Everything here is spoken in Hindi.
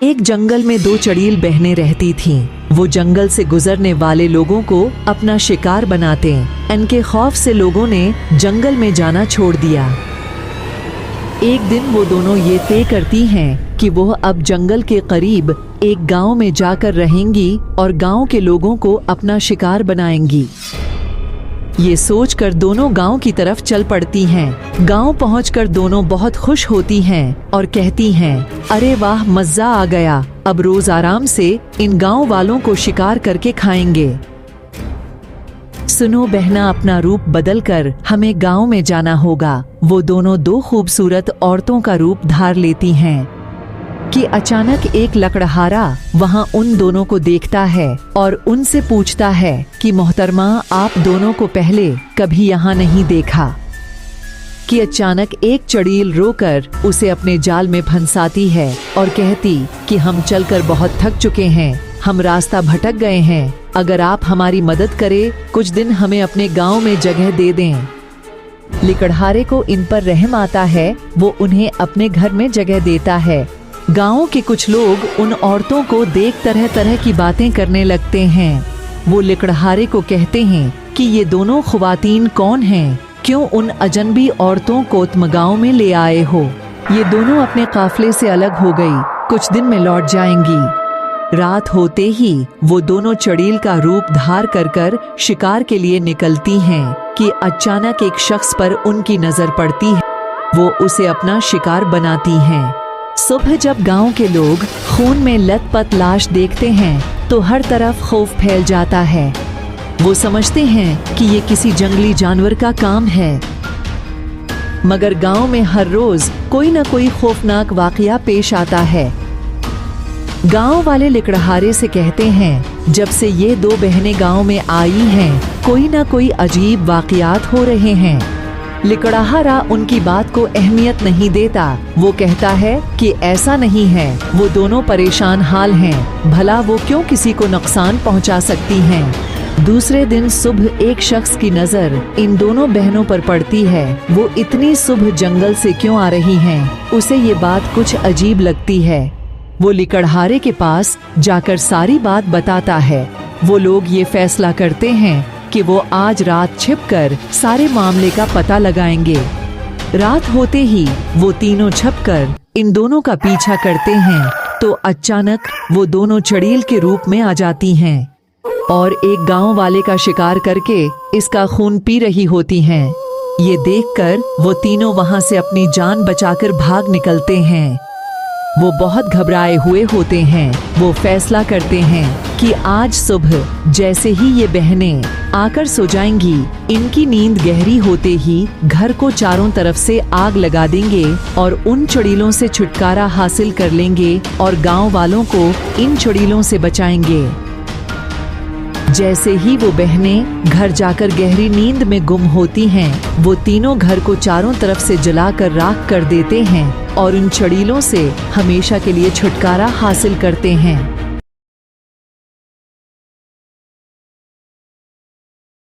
एक जंगल में दो चड़ील बहनें रहती थीं। वो जंगल से गुजरने वाले लोगों को अपना शिकार बनाते। इनके खौफ से लोगों ने जंगल में जाना छोड़ दिया। एक दिन वो दोनों ये तय करती हैं कि वो अब जंगल के करीब एक गांव में जाकर रहेंगी और गांव के लोगों को अपना शिकार बनाएंगी। ये सोचकर दोनों गांव की तरफ चल पड़ती हैं। गांव पहुंचकर दोनों बहुत खुश होती हैं और कहती हैं, अरे वाह, मज़ा आ गया, अब रोज आराम से इन गांव वालों को शिकार करके खाएंगे। सुनो बहना, अपना रूप बदलकर हमें गांव में जाना होगा। वो दोनों दो खूबसूरत औरतों का रूप धार लेती हैं कि अचानक एक लकड़हारा वहां उन दोनों को देखता है और उनसे पूछता है कि मोहतरमा, आप दोनों को पहले कभी यहाँ नहीं देखा। कि अचानक एक चड़ील रोकर उसे अपने जाल में फंसाती है और कहती कि हम चलकर बहुत थक चुके हैं, हम रास्ता भटक गए हैं, अगर आप हमारी मदद करें, कुछ दिन हमें अपने गांव में जगह दे दें। लकड़हारे को इन पर रहम आता है। वो उन्हें अपने घर में जगह देता है। गांव के कुछ लोग उन औरतों को देख तरह तरह की बातें करने लगते हैं। वो लकड़हारे को कहते हैं कि ये दोनों ख्वातीन कौन हैं, क्यों उन अजनबी औरतों को तुम गांव में ले आए हो? ये दोनों अपने काफिले से अलग हो गई, कुछ दिन में लौट जाएंगी। रात होते ही वो दोनों चड़ील का रूप धार कर शिकार के लिए निकलती हैं कि अचानक एक शख्स पर उनकी नजर पड़ती है। वो उसे अपना शिकार बनाती हैं। सुबह जब गांव के लोग खून में लथपथ लाश देखते हैं तो हर तरफ खौफ फैल जाता है। वो समझते हैं कि ये किसी जंगली जानवर का काम है, मगर गांव में हर रोज कोई न कोई खौफनाक वाकया पेश आता है। गांव वाले लकड़हारे से कहते हैं, जब से ये दो बहनें गांव में आई हैं, कोई न कोई अजीब वाकयात हो रहे हैं। लकड़हारा उनकी बात को अहमियत नहीं देता। वो कहता है कि ऐसा नहीं है, वो दोनों परेशान हाल हैं, भला वो क्यों किसी को नुकसान पहुंचा सकती हैं। दूसरे दिन सुबह एक शख्स की नजर इन दोनों बहनों पर पड़ती है। वो इतनी सुबह जंगल से क्यों आ रही हैं? उसे ये बात कुछ अजीब लगती है। वो लकड़हारे के पास जाकर सारी बात बताता है। वो लोग ये फैसला करते हैं कि वो आज रात छिपकर सारे मामले का पता लगाएंगे। रात होते ही वो तीनों छिपकर इन दोनों का पीछा करते हैं तो अचानक वो दोनों चड़ील के रूप में आ जाती हैं और एक गांव वाले का शिकार करके इसका खून पी रही होती हैं। ये देखकर वो तीनों वहां से अपनी जान बचाकर भाग निकलते हैं। वो बहुत घबराए हुए होते हैं। वो फैसला करते हैं कि आज सुबह जैसे ही ये बहनें आकर सो जाएंगी, इनकी नींद गहरी होते ही घर को चारों तरफ से आग लगा देंगे और उन चड़ीलों से छुटकारा हासिल कर लेंगे और गांव वालों को इन चड़ीलों से बचाएंगे। जैसे ही वो बहनें घर जाकर गहरी नींद में गुम होती हैं, वो तीनों घर को चारों तरफ से जलाकर राख कर देते हैं और उन चड़ीलों से हमेशा के लिए छुटकारा हासिल करते हैं।